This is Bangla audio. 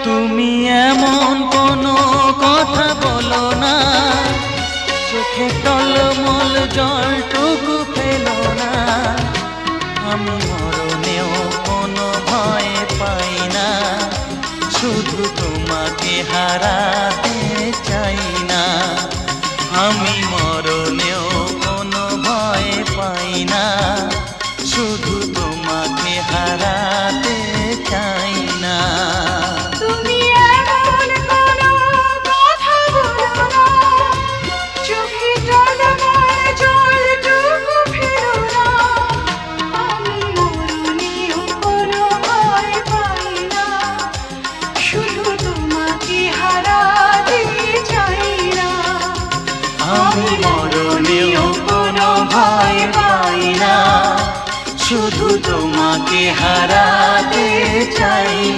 তুমি এমন কোনো কথা বলো না, চোখে টলমল জলটুকু ফেলো না। আমি মরণেও কোনো ভয় পাই না, শুধু তোমাকে হারাতে চাই না। আমি মরণেও কোনো ভয় পাই না, শুধু তোমাকে হারাতে চাই না। আমি মরণেও কোনো ভয় পাই না, শুধু তোমাকে হারাতে চাই।